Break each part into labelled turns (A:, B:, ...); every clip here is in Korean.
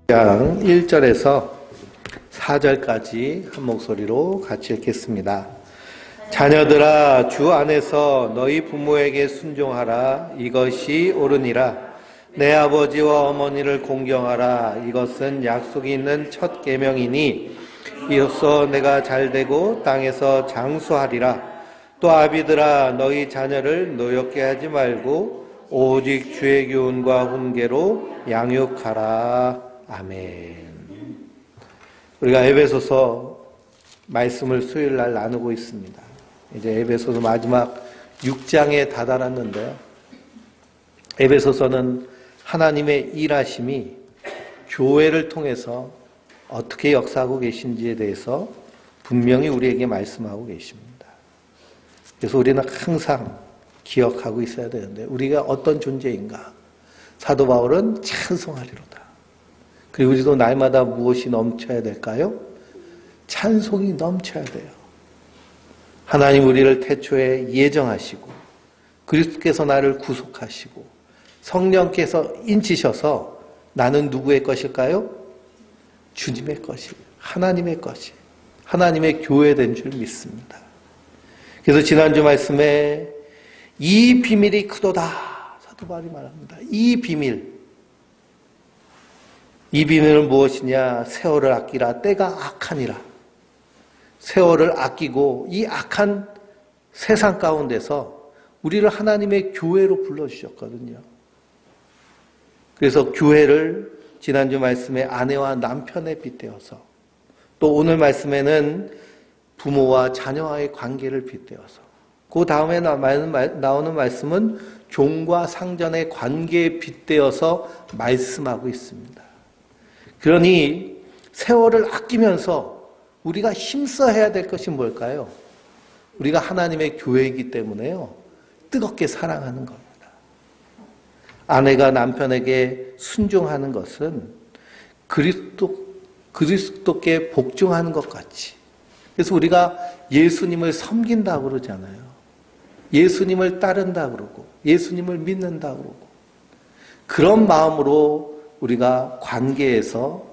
A: 장 1절에서 4절까지 한 목소리로 같이 읽겠습니다. 자녀들아, 주 안에서 너희 부모에게 순종하라. 이것이 옳으니라. 내 아버지와 어머니를 공경하라. 이것은 약속이 있는 첫 계명이니 이로써 내가 잘되고 땅에서 장수하리라. 또 아비들아, 너희 자녀를 노엽게 하지 말고 오직 주의 교훈과 훈계로 양육하라. 아멘. 우리가 에베소서 말씀을 수요일 날 나누고 있습니다. 이제 에베소서 마지막 6장에 다다랐는데요. 에베소서는 하나님의 일하심이 교회를 통해서 어떻게 역사하고 계신지에 대해서 분명히 우리에게 말씀하고 계십니다. 그래서 우리는 항상 기억하고 있어야 되는데, 우리가 어떤 존재인가? 사도 바울은 찬송하리로다. 그리고 우리도 날마다 무엇이 넘쳐야 될까요? 찬송이 넘쳐야 돼요. 하나님 우리를 태초에 예정하시고 그리스도께서 나를 구속하시고 성령께서 인치셔서 나는 누구의 것일까요? 주님의 것이, 하나님의 것이, 하나님의 교회된 줄 믿습니다. 그래서 지난주 말씀에 이 비밀이 크도다, 사도 바울이 말합니다. 이 비밀은 무엇이냐? 세월을 아끼라. 때가 악하니라. 세월을 아끼고 이 악한 세상 가운데서 우리를 하나님의 교회로 불러주셨거든요. 그래서 교회를 지난주 말씀에 아내와 남편에 빗대어서, 또 오늘 말씀에는 부모와 자녀와의 관계를 빗대어서, 그 다음에 나오는 말씀은 종과 상전의 관계에 빗대어서 말씀하고 있습니다. 그러니 세월을 아끼면서 우리가 힘써야 될 것이 뭘까요? 우리가 하나님의 교회이기 때문에요, 뜨겁게 사랑하는 겁니다. 아내가 남편에게 순종하는 것은 그리스도께 복종하는 것 같이. 그래서 우리가 예수님을 섬긴다고 그러잖아요. 예수님을 따른다고 그러고 예수님을 믿는다고 그러고, 그런 마음으로 우리가 관계에서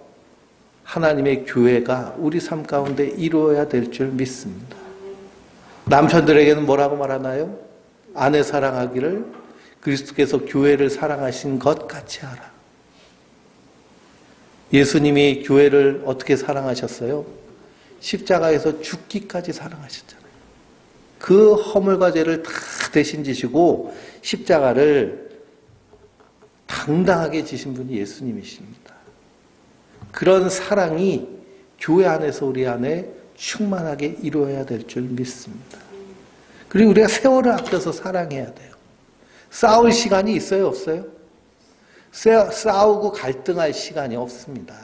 A: 하나님의 교회가 우리 삶 가운데 이루어야 될 줄 믿습니다. 남편들에게는 뭐라고 말하나요? 아내 사랑하기를 그리스도께서 교회를 사랑하신 것 같이 하라. 예수님이 교회를 어떻게 사랑하셨어요? 십자가에서 죽기까지 사랑하셨잖아요. 그 허물과 죄를 다 대신 지시고 십자가를 당당하게 지신 분이 예수님이십니다. 그런 사랑이 교회 안에서 우리 안에 충만하게 이루어야 될 줄 믿습니다. 그리고 우리가 세월을 아껴서 사랑해야 돼요. 싸울 시간이 있어요, 없어요? 싸우고 갈등할 시간이 없습니다.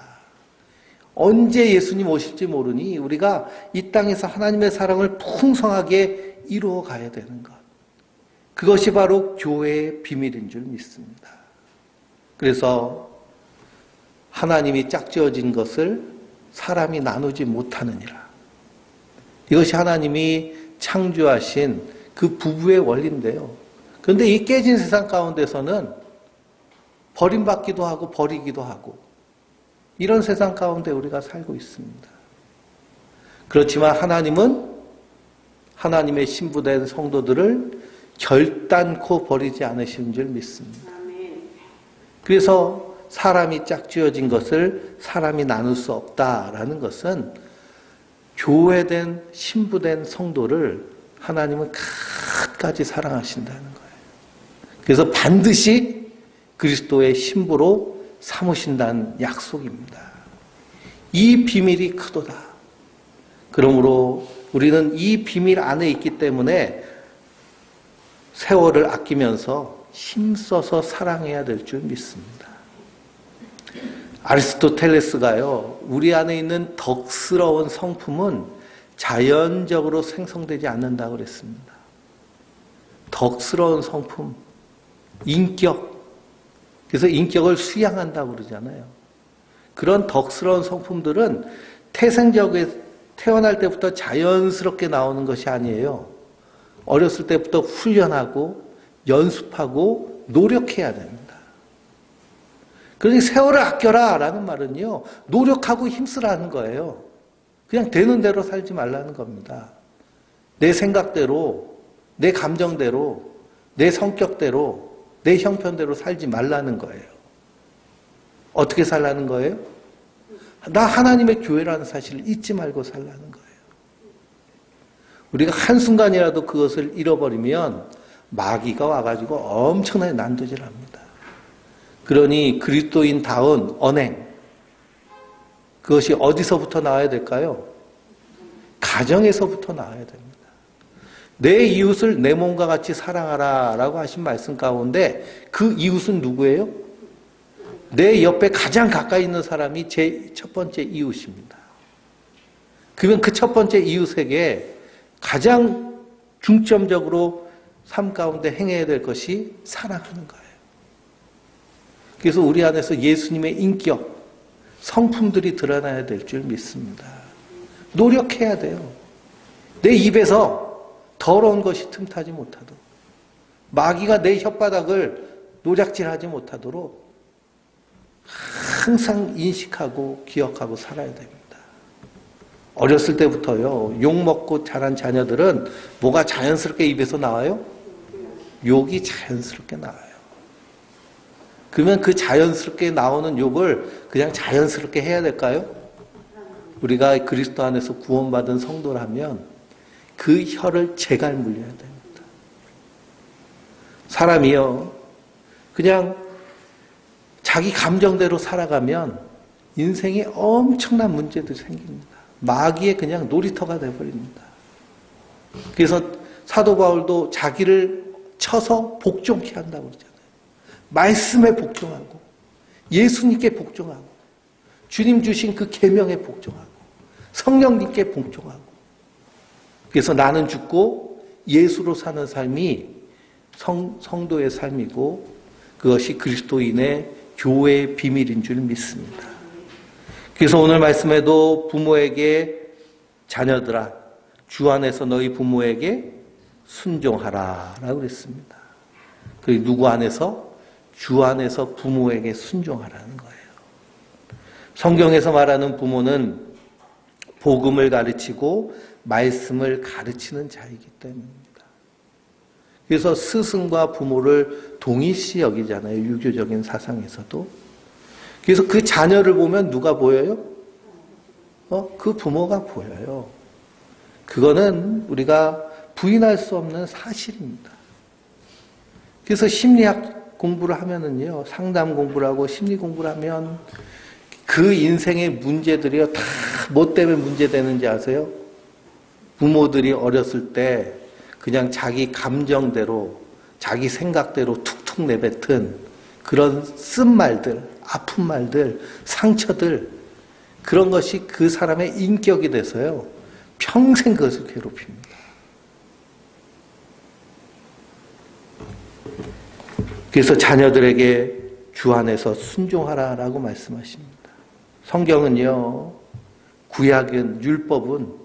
A: 언제 예수님 오실지 모르니 우리가 이 땅에서 하나님의 사랑을 풍성하게 이루어 가야 되는 것, 그것이 바로 교회의 비밀인 줄 믿습니다. 그래서 하나님이 짝지어진 것을 사람이 나누지 못하느니라. 이것이 하나님이 창조하신 그 부부의 원리인데요. 그런데 이 깨진 세상 가운데서는 버림받기도 하고 버리기도 하고, 이런 세상 가운데 우리가 살고 있습니다. 그렇지만 하나님은 하나님의 신부된 성도들을 결단코 버리지 않으시는 줄 믿습니다. 그래서 사람이 짝지어진 것을 사람이 나눌 수 없다라는 것은, 교회된 신부된 성도를 하나님은 끝까지 사랑하신다는 거예요. 그래서 반드시 그리스도의 신부로 삼으신다는 약속입니다. 이 비밀이 크도다. 그러므로 우리는 이 비밀 안에 있기 때문에 세월을 아끼면서 힘써서 사랑해야 될 줄 믿습니다. 아리스토텔레스가요, 우리 안에 있는 덕스러운 성품은 자연적으로 생성되지 않는다고 그랬습니다. 덕스러운 성품, 인격, 그래서 인격을 수양한다고 그러잖아요. 그런 덕스러운 성품들은 태생적으로 태어날 때부터 자연스럽게 나오는 것이 아니에요. 어렸을 때부터 훈련하고 연습하고 노력해야 됩니다. 그러니 세월을 아껴라 라는 말은요, 노력하고 힘쓰라는 거예요. 그냥 되는 대로 살지 말라는 겁니다. 내 생각대로, 내 감정대로, 내 성격대로, 내 형편대로 살지 말라는 거예요. 어떻게 살라는 거예요? 나 하나님의 교회라는 사실을 잊지 말고 살라는 거예요. 우리가 한순간이라도 그것을 잃어버리면 마귀가 와가지고 엄청나게 난도질합니다. 그러니 그리스도인다운 언행, 그것이 어디서부터 나와야 될까요? 가정에서부터 나와야 됩니다. 내 이웃을 내 몸과 같이 사랑하라 라고 하신 말씀 가운데 그 이웃은 누구예요? 내 옆에 가장 가까이 있는 사람이 제 첫 번째 이웃입니다. 그러면 그 첫 번째 이웃에게 가장 중점적으로 삶 가운데 행해야 될 것이 사랑하는 거예요. 그래서 우리 안에서 예수님의 인격, 성품들이 드러나야 될 줄 믿습니다. 노력해야 돼요. 내 입에서 더러운 것이 틈타지 못하도록, 마귀가 내 혓바닥을 노작질하지 못하도록 항상 인식하고 기억하고 살아야 됩니다. 어렸을 때부터요, 욕먹고 자란 자녀들은 뭐가 자연스럽게 입에서 나와요? 욕이 자연스럽게 나와요. 그러면 그 자연스럽게 나오는 욕을 그냥 자연스럽게 해야 될까요? 우리가 그리스도 안에서 구원받은 성도라면 그 혀를 제갈 물려야 됩니다. 사람이요, 그냥 자기 감정대로 살아가면 인생에 엄청난 문제들이 생깁니다. 마귀의 그냥 놀이터가 되어버립니다. 그래서 사도 바울도 자기를 쳐서 복종케 한다고 그러잖아요. 말씀에 복종하고, 예수님께 복종하고, 주님 주신 그 계명에 복종하고, 성령님께 복종하고. 그래서 나는 죽고 예수로 사는 삶이 성도의 삶이고, 그것이 그리스도인의 교회의 비밀인 줄 믿습니다. 그래서 오늘 말씀에도 부모에게 자녀들아, 주 안에서 너희 부모에게 순종하라 라고 그랬습니다. 그리고 누구 안에서? 주 안에서 부모에게 순종하라는 거예요. 성경에서 말하는 부모는 복음을 가르치고 말씀을 가르치는 자이기 때문입니다. 그래서 스승과 부모를 동일시 여기잖아요. 유교적인 사상에서도. 그래서 그 자녀를 보면 누가 보여요? 그 부모가 보여요. 그거는 우리가 부인할 수 없는 사실입니다. 그래서 심리학 공부를 하면은요, 상담 공부를 하고 심리 공부를 하면 그 인생의 문제들이요, 다 뭐 때문에 문제되는지 아세요? 부모들이 어렸을 때 그냥 자기 감정대로, 자기 생각대로 툭툭 내뱉은 그런 쓴 말들, 아픈 말들, 상처들, 그런 것이 그 사람의 인격이 돼서요, 평생 그것을 괴롭힙니다. 그래서 자녀들에게 주 안에서 순종하라라고 말씀하십니다. 성경은요, 구약은, 율법은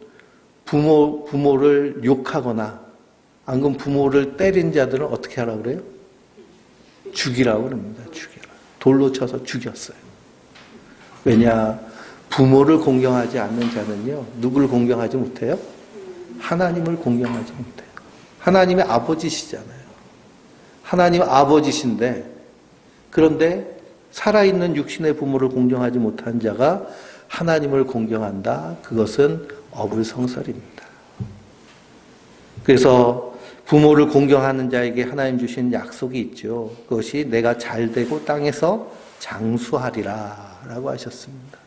A: 부모를 욕하거나, 안 그러면 부모를 때린 자들은 어떻게 하라고 그래요? 죽이라고 그럽니다. 죽여라. 돌로 쳐서 죽였어요. 왜냐? 부모를 공경하지 않는 자는요, 누구를 공경하지 못해요? 하나님을 공경하지 못해요. 하나님의 아버지시잖아요. 하나님 아버지신데, 그런데 살아있는 육신의 부모를 공경하지 못한 자가 하나님을 공경한다. 그것은 어불성설입니다. 그래서 부모를 공경하는 자에게 하나님 주신 약속이 있죠. 그것이 내가 잘되고 땅에서 장수하리라 라고 하셨습니다.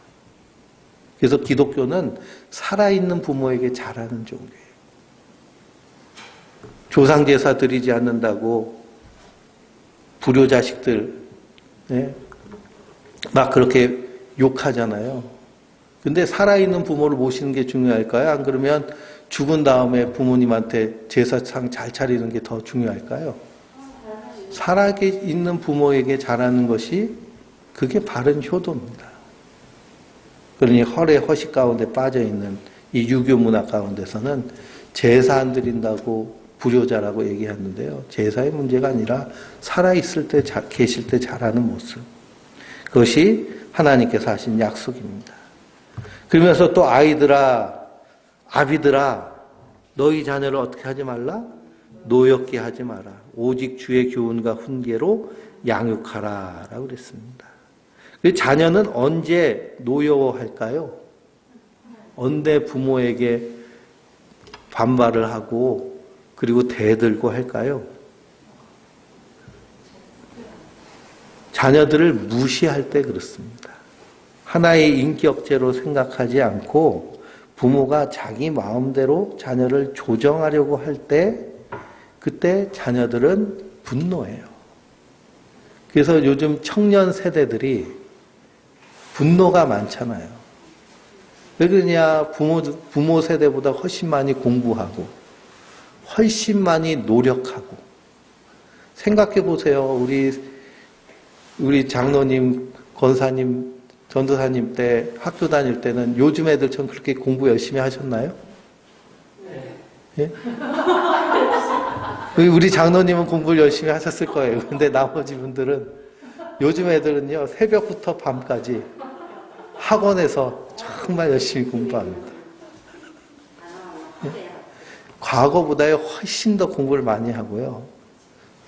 A: 그래서 기독교는 살아있는 부모에게 잘하는 종교예요. 조상제사 드리지 않는다고 불효자식들 막 그렇게 욕하잖아요. 근데 살아있는 부모를 모시는 게 중요할까요? 안 그러면 죽은 다음에 부모님한테 제사상 잘 차리는 게 더 중요할까요? 살아있는 부모에게 잘하는 것이 그게 바른 효도입니다. 그러니 헐의 허식 가운데 빠져있는 이 유교 문화 가운데서는 제사 안 드린다고 불효자라고 얘기하는데요. 제사의 문제가 아니라 살아있을 때, 계실 때 잘하는 모습. 그것이 하나님께서 하신 약속입니다. 그러면서 또 아이들아, 아비들아, 너희 자녀를 어떻게 하지 말라? 노엽게 하지 마라. 오직 주의 교훈과 훈계로 양육하라 라고 그랬습니다. 자녀는 언제 노여워할까요? 언제 부모에게 반발을 하고 그리고 대들고 할까요? 자녀들을 무시할 때 그렇습니다. 하나의 인격체로 생각하지 않고 부모가 자기 마음대로 자녀를 조정하려고 할 때 그때 자녀들은 분노해요. 그래서 요즘 청년 세대들이 분노가 많잖아요. 왜 그러냐? 부모 세대보다 훨씬 많이 공부하고 훨씬 많이 노력하고. 생각해 보세요. 우리 장로님, 권사님, 전도사님 때 학교 다닐 때는 요즘 애들처럼 그렇게 공부 열심히 하셨나요? 예? 우리 장로님은 공부를 열심히 하셨을 거예요. 근데 나머지 분들은 요즘 애들은요, 새벽부터 밤까지 학원에서 정말 열심히 공부합니다. 예? 과거보다 훨씬 더 공부를 많이 하고요.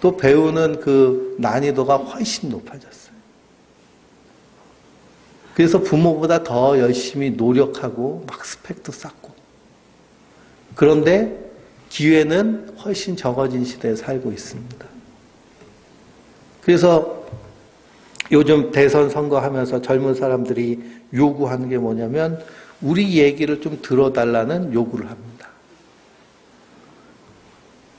A: 또 배우는 그 난이도가 훨씬 높아졌어요. 그래서 부모보다 더 열심히 노력하고 막 스펙도 쌓고. 그런데 기회는 훨씬 적어진 시대에 살고 있습니다. 그래서 요즘 대선 선거하면서 젊은 사람들이 요구하는 게 뭐냐면 우리 얘기를 좀 들어달라는 요구를 합니다.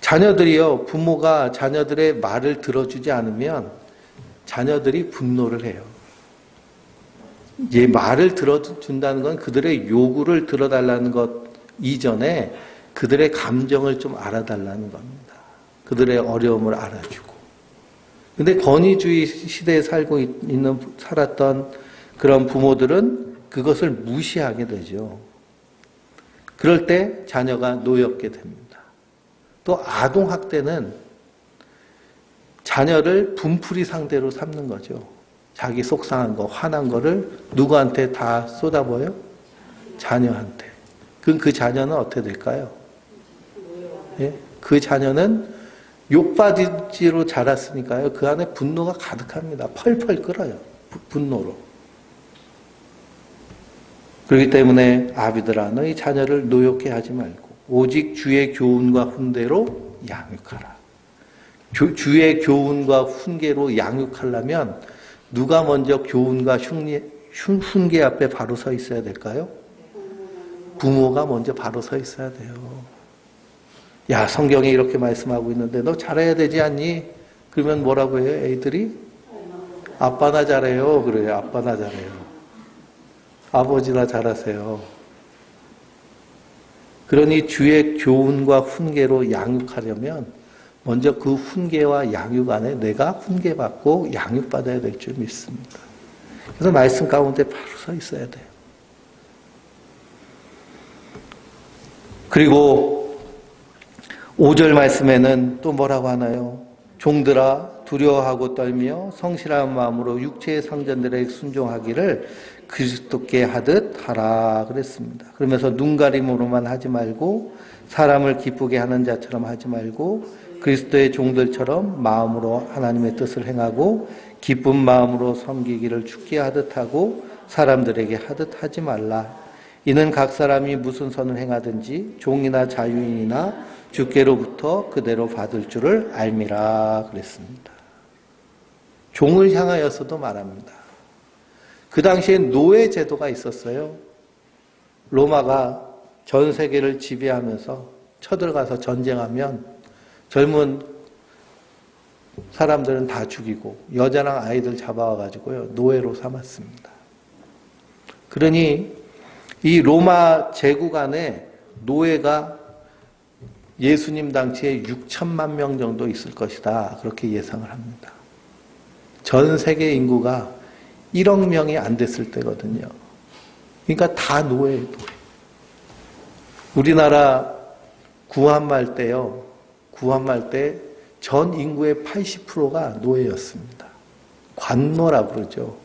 A: 자녀들이요, 부모가 자녀들의 말을 들어주지 않으면 자녀들이 분노를 해요. 말을 들어준다는 건 그들의 요구를 들어달라는 것 이전에 그들의 감정을 좀 알아달라는 겁니다. 그들의 어려움을 알아주고. 근데 권위주의 시대에 살았던 그런 부모들은 그것을 무시하게 되죠. 그럴 때 자녀가 노엽게 됩니다. 또 아동학대는 자녀를 분풀이 상대로 삼는 거죠. 자기 속상한 거, 화난 거를 누구한테 다 쏟아부어요? 자녀한테. 그럼 그 자녀는 어떻게 될까요? 예? 그 자녀는 욕받이로 자랐으니까요. 그 안에 분노가 가득합니다. 펄펄 끓어요. 분노로. 그렇기 때문에 아비들아, 너희 자녀를 노엽게 하지 말고 오직 주의 교훈과 훈계로 양육하라. 주의 교훈과 훈계로 양육하려면 누가 먼저 교훈과 훈계 앞에 바로 서 있어야 될까요? 부모가 먼저 바로 서 있어야 돼요. 야, 성경에 이렇게 말씀하고 있는데 너 잘해야 되지 않니? 그러면 뭐라고 해요? 애들이? 아빠나 잘해요. 그래요. 아빠나 잘해요. 아버지나 잘하세요. 그러니 주의 교훈과 훈계로 양육하려면 먼저 그 훈계와 양육 안에 내가 훈계받고 양육받아야 될 줄 믿습니다. 그래서 말씀 가운데 바로 서 있어야 돼요. 그리고 5절 말씀에는 또 뭐라고 하나요? 종들아 두려워하고 떨며 성실한 마음으로 육체의 상전들에게 순종하기를 그리스도께 하듯 하라 그랬습니다. 그러면서 눈가림으로만 하지 말고 사람을 기쁘게 하는 자처럼 하지 말고 그리스도의 종들처럼 마음으로 하나님의 뜻을 행하고 기쁜 마음으로 섬기기를 주께 하듯 하고 사람들에게 하듯 하지 말라. 이는 각 사람이 무슨 선을 행하든지 종이나 자유인이나 주께로부터 그대로 받을 줄을 알미라 그랬습니다. 종을 향하여서도 말합니다. 그 당시에 노예 제도가 있었어요. 로마가 전 세계를 지배하면서 쳐들어가서 전쟁하면 젊은 사람들은 다 죽이고 여자랑 아이들 잡아와가지고요 노예로 삼았습니다. 그러니 이 로마 제국 안에 노예가 예수님 당시에 6천만 명 정도 있을 것이다. 그렇게 예상을 합니다. 전 세계 인구가 1억 명이 안 됐을 때거든요. 그러니까 다 노예예요. 우리나라 구한말 때요. 구한말 때 전 인구의 80%가 노예였습니다. 관노라고 그러죠.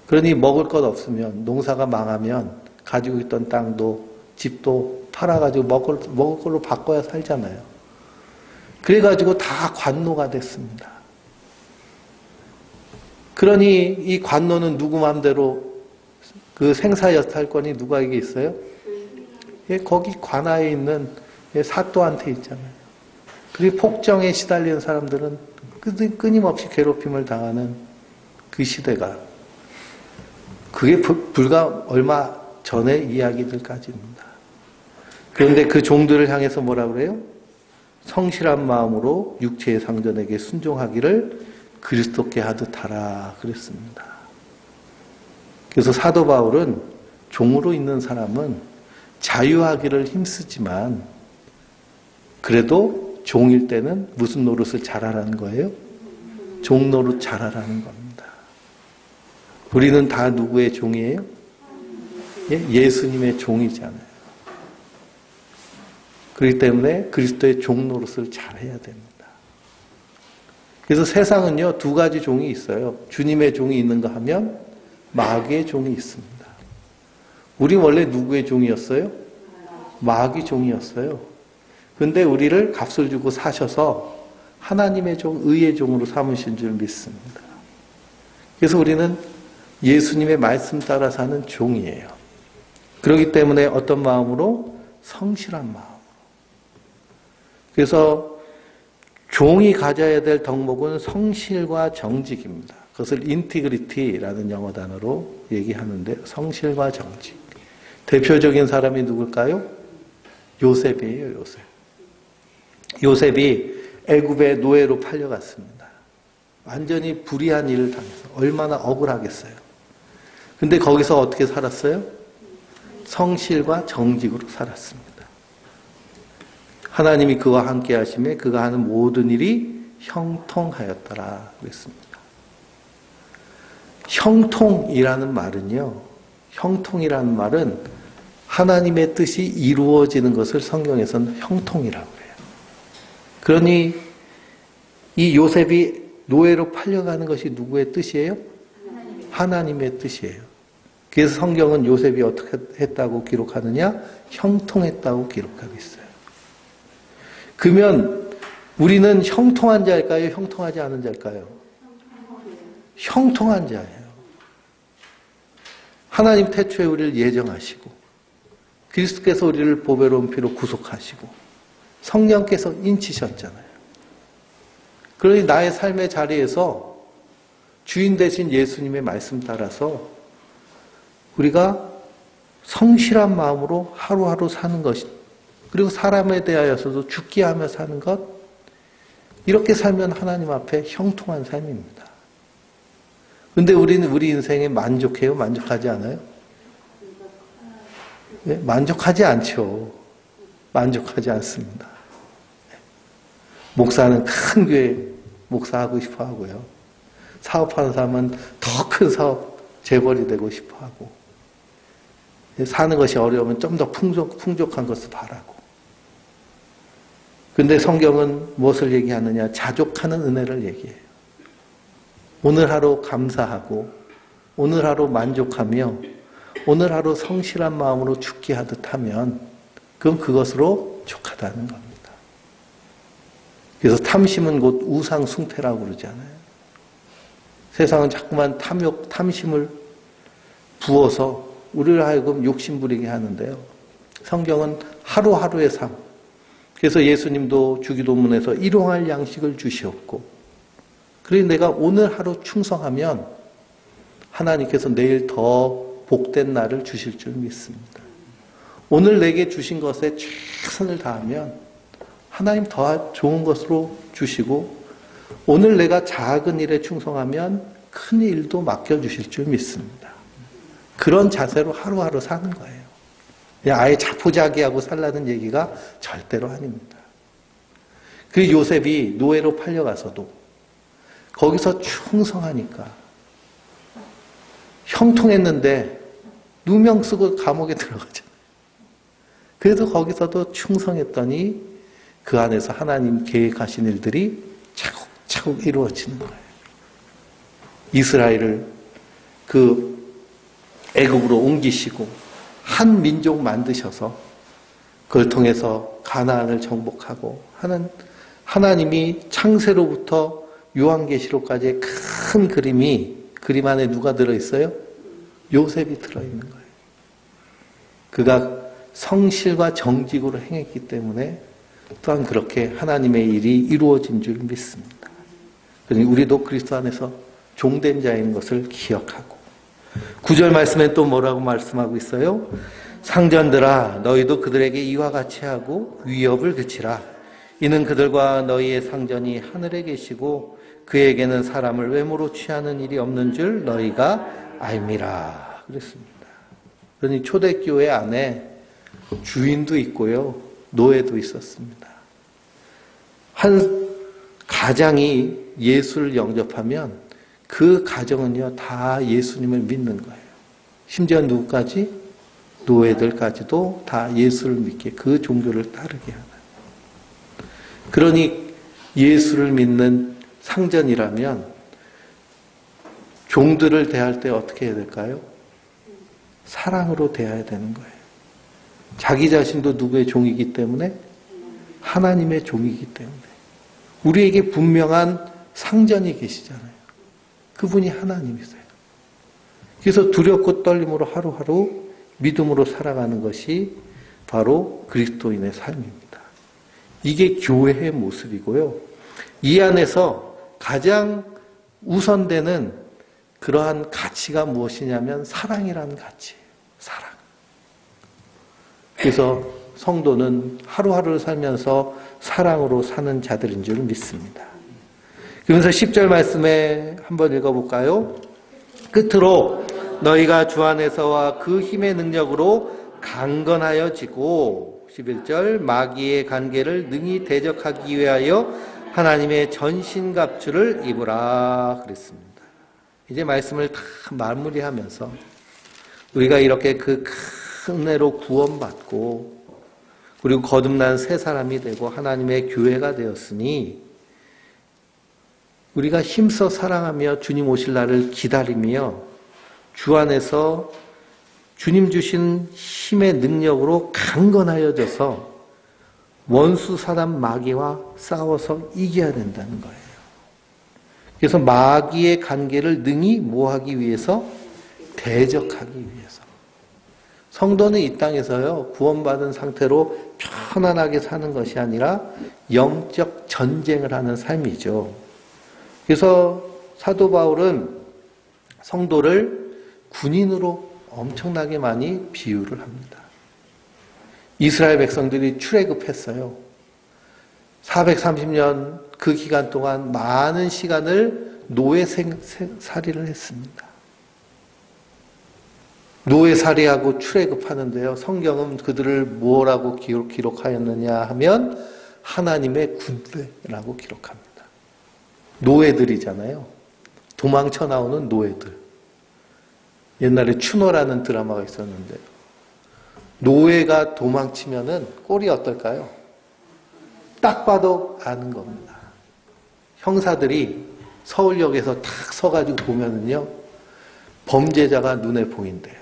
A: 그러니 먹을 것 없으면, 농사가 망하면 가지고 있던 땅도 집도 팔아가지고 먹을 걸로 바꿔야 살잖아요. 그래가지고 다 관노가 됐습니다. 그러니 이 관노는 누구 맘대로 그 생사여탈권이 누구에게 있어요? 거기 관하에 있는 사또한테 있잖아요. 그리고 폭정에 시달리는 사람들은 끊임없이 괴롭힘을 당하는 그 시대가, 그게 불과 얼마 전의 이야기들까지입니다. 그런데 그 종들을 향해서 뭐라 그래요? 성실한 마음으로 육체의 상전에게 순종하기를 그리스도께 하듯 하라 그랬습니다. 그래서 사도 바울은 종으로 있는 사람은 자유하기를 힘쓰지만 그래도 종일 때는 무슨 노릇을 잘하라는 거예요? 종 노릇 잘하라는 겁니다. 우리는 다 누구의 종이에요? 예수님의 종이잖아요. 그렇기 때문에 그리스도의 종 노릇을 잘해야 됩니다. 그래서 세상은요, 두 가지 종이 있어요. 주님의 종이 있는가 하면 마귀의 종이 있습니다. 우리 원래 누구의 종이었어요? 마귀 종이었어요. 근데 우리를 값을 주고 사셔서 하나님의 종, 의의 종으로 삼으신 줄 믿습니다. 그래서 우리는 예수님의 말씀 따라 사는 종이에요. 그렇기 때문에 어떤 마음으로? 성실한 마음. 그래서 종이 가져야 될 덕목은 성실과 정직입니다. 그것을 인티그리티라는 영어 단어로 얘기하는데, 성실과 정직. 대표적인 사람이 누굴까요? 요셉이에요, 요셉. 요셉이 애굽의 노예로 팔려갔습니다. 완전히 불의한 일을 당해서 얼마나 억울하겠어요. 근데 거기서 어떻게 살았어요? 성실과 정직으로 살았습니다. 하나님이 그와 함께 하심에 그가 하는 모든 일이 형통하였더라 그랬습니다. 형통이라는 말은요, 형통이라는 말은 하나님의 뜻이 이루어지는 것을 성경에서는 형통이라고 해요. 그러니 이 요셉이 노예로 팔려가는 것이 누구의 뜻이에요? 하나님의 뜻이에요. 그래서 성경은 요셉이 어떻게 했다고 기록하느냐? 형통했다고 기록하고 있어요. 그러면 우리는 형통한 자일까요? 형통하지 않은 자일까요? 형통한 자예요. 하나님 태초에 우리를 예정하시고 그리스도께서 우리를 보배로운 피로 구속하시고 성령께서 인치셨잖아요. 그러니 나의 삶의 자리에서 주인 되신 예수님의 말씀 따라서 우리가 성실한 마음으로 하루하루 사는 것입니다. 그리고 사람에 대하여서도 죽게 하며 사는 것, 이렇게 살면 하나님 앞에 형통한 삶입니다. 그런데 우리는 우리 인생에 만족해요? 만족하지 않아요? 네? 만족하지 않죠. 만족하지 않습니다. 목사는 큰 교회 목사하고 싶어 하고요. 사업하는 사람은 더 큰 사업 재벌이 되고 싶어 하고, 사는 것이 어려우면 좀 더 풍족한 것을 바라고. 근데 성경은 무엇을 얘기하느냐? 자족하는 은혜를 얘기해요. 오늘 하루 감사하고 오늘 하루 만족하며 오늘 하루 성실한 마음으로 죽게 하듯 하면 그럼 그것으로 족하다는 겁니다. 그래서 탐심은 곧 우상숭배라고 그러잖아요. 세상은 자꾸만 탐심을 부어서 우리를 하여금 욕심부리게 하는데요. 성경은 하루하루의 삶. 그래서 예수님도 주기도문에서 일용할 양식을 주시옵고, 그래서 내가 오늘 하루 충성하면 하나님께서 내일 더 복된 날을 주실 줄 믿습니다. 오늘 내게 주신 것에 최선을 다하면 하나님 더 좋은 것으로 주시고, 오늘 내가 작은 일에 충성하면 큰 일도 맡겨주실 줄 믿습니다. 그런 자세로 하루하루 사는 거예요. 아예 자포자기하고 살라는 얘기가 절대로 아닙니다. 그 요셉이 노예로 팔려가서도 거기서 충성하니까 형통했는데 누명 쓰고 감옥에 들어가잖아요. 그래도 거기서도 충성했더니 그 안에서 하나님 계획하신 일들이 차곡차곡 이루어지는 거예요. 이스라엘을 그 애굽으로 옮기시고 한 민족 만드셔서 그걸 통해서 가나안을 정복하고 하는 하나님이 창세로부터 요한계시록까지의 큰 그림 안에 누가 들어있어요? 요셉이 들어있는 거예요. 그가 성실과 정직으로 행했기 때문에 또한 그렇게 하나님의 일이 이루어진 줄 믿습니다. 그러니 우리도 그리스도 안에서 종된 자인 것을 기억하고 9절 말씀에 또 뭐라고 말씀하고 있어요? 상전들아 너희도 그들에게 이와 같이 하고 위협을 그치라. 이는 그들과 너희의 상전이 하늘에 계시고 그에게는 사람을 외모로 취하는 일이 없는 줄 너희가 알미라. 그랬습니다. 그러니 초대교회 안에 주인도 있고요. 노예도 있었습니다. 한 가장이 예수를 영접하면 그 가정은요 다 예수님을 믿는 거예요. 심지어 누구까지? 노예들까지도 다 예수를 믿게 그 종교를 따르게 하는. 그러니 예수를 믿는 상전이라면 종들을 대할 때 어떻게 해야 될까요? 사랑으로 대해야 되는 거예요. 자기 자신도 누구의 종이기 때문에? 하나님의 종이기 때문에. 우리에게 분명한 상전이 계시잖아요. 그분이 하나님이세요. 그래서 두렵고 떨림으로 하루하루 믿음으로 살아가는 것이 바로 그리스도인의 삶입니다. 이게 교회의 모습이고요. 이 안에서 가장 우선되는 그러한 가치가 무엇이냐면 사랑이라는 가치예요. 사랑. 그래서 성도는 하루하루를 살면서 사랑으로 사는 자들인 줄 믿습니다. 그러면서 10절 말씀에 한번 읽어볼까요? 끝으로 너희가 주 안에서와 그 힘의 능력으로 강건하여지고 11절 마귀의 관계를 능히 대적하기 위하여 하나님의 전신갑주를 입으라 그랬습니다. 이제 말씀을 다 마무리하면서 우리가 이렇게 그 큰 은혜로 구원받고 그리고 거듭난 새 사람이 되고 하나님의 교회가 되었으니 우리가 힘써 사랑하며 주님 오실 날을 기다리며 주 안에서 주님 주신 힘의 능력으로 강건하여져서 원수 사단 마귀와 싸워서 이겨야 된다는 거예요. 그래서 마귀의 관계를 능히 뭐하기 위해서? 대적하기 위해서. 성도는 이 땅에서요, 구원받은 상태로 편안하게 사는 것이 아니라 영적 전쟁을 하는 삶이죠. 그래서 사도 바울은 성도를 군인으로 엄청나게 많이 비유를 합니다. 이스라엘 백성들이 출애굽했어요. 430년 그 기간 동안 많은 시간을 노예살이를 했습니다. 노예살이하고 출애굽하는데요. 성경은 그들을 뭐라고 기록하였느냐 하면 하나님의 군대라고 기록합니다. 노예들이잖아요. 도망쳐 나오는 노예들. 옛날에 추노라는 드라마가 있었는데 노예가 도망치면은 꼴이 어떨까요? 딱 봐도 아는 겁니다. 형사들이 서울역에서 탁 서가지고 보면은요, 범죄자가 눈에 보인대요.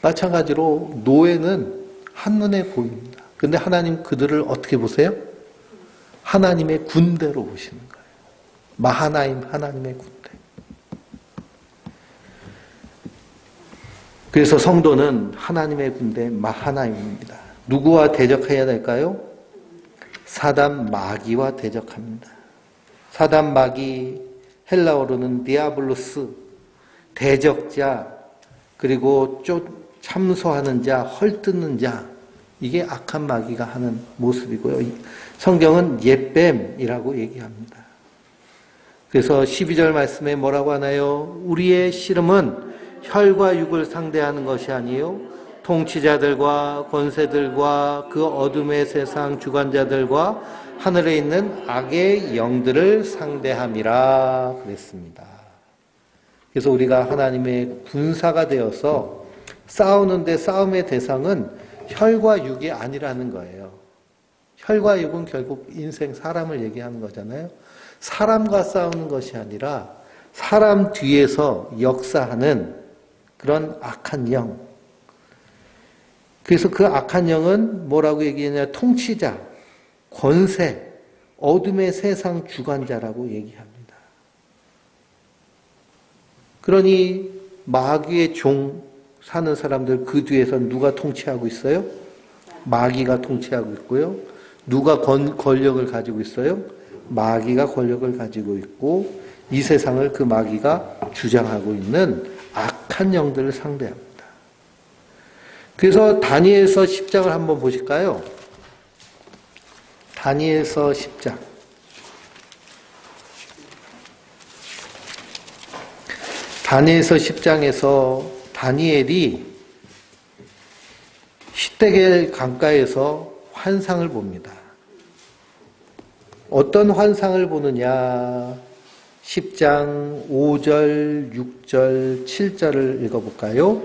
A: 마찬가지로 노예는 한눈에 보입니다. 근데 하나님 그들을 어떻게 보세요? 하나님의 군대로 보시는 거예요. 마하나임 하나님의 군대. 그래서 성도는 하나님의 군대 마하나임입니다. 누구와 대적해야 될까요? 사단 마귀와 대적합니다. 사단 마귀 헬라어로는 디아블로스, 대적자, 그리고 참소하는 자, 헐뜯는 자, 이게 악한 마귀가 하는 모습이고요. 성경은 옛뱀이라고 얘기합니다. 그래서 12절 말씀에 뭐라고 하나요? 우리의 씨름은 혈과 육을 상대하는 것이 아니요 통치자들과 권세들과 그 어둠의 세상 주관자들과 하늘에 있는 악의 영들을 상대함이라 그랬습니다. 그래서 우리가 하나님의 군사가 되어서 싸우는데 싸움의 대상은 혈과 육이 아니라는 거예요. 혈과 육은 결국 인생, 사람을 얘기하는 거잖아요. 사람과 싸우는 것이 아니라 사람 뒤에서 역사하는 그런 악한 영. 그래서 그 악한 영은 뭐라고 얘기하냐? 통치자, 권세, 어둠의 세상 주관자라고 얘기합니다. 그러니 마귀의 종 사는 사람들 그 뒤에서 누가 통치하고 있어요? 마귀가 통치하고 있고요. 누가 권력을 가지고 있어요? 마귀가 권력을 가지고 있고 이 세상을 그 마귀가 주장하고 있는 악한 영들을 상대합니다. 그래서 다니엘서 10장을 한번 보실까요? 다니엘서 10장. 다니엘서 10장에서 다니엘이 히데겔 강가에서 환상을 봅니다. 어떤 환상을 보느냐? 10장 5절, 6절, 7절을 읽어볼까요?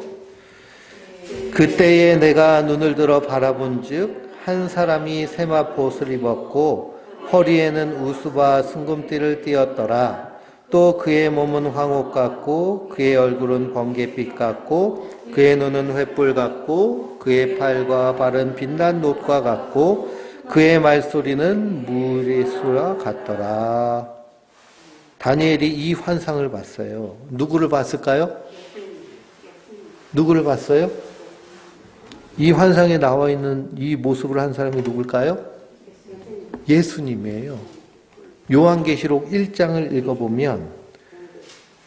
A: 그때에 내가 눈을 들어 바라본즉 한 사람이 세마포옷을 입었고 허리에는 우수바 승금띠를 띠었더라. 또 그의 몸은 황옥 같고 그의 얼굴은 번갯빛 같고 그의 눈은 횃불 같고 그의 팔과 발은 빛난 놋과 같고 그의 말소리는 물의 수와 같더라. 다니엘이 이 환상을 봤어요. 누구를 봤을까요? 누구를 봤어요? 이 환상에 나와 있는 이 모습을 한 사람이 누굴까요? 예수님이에요. 요한계시록 1장을 읽어보면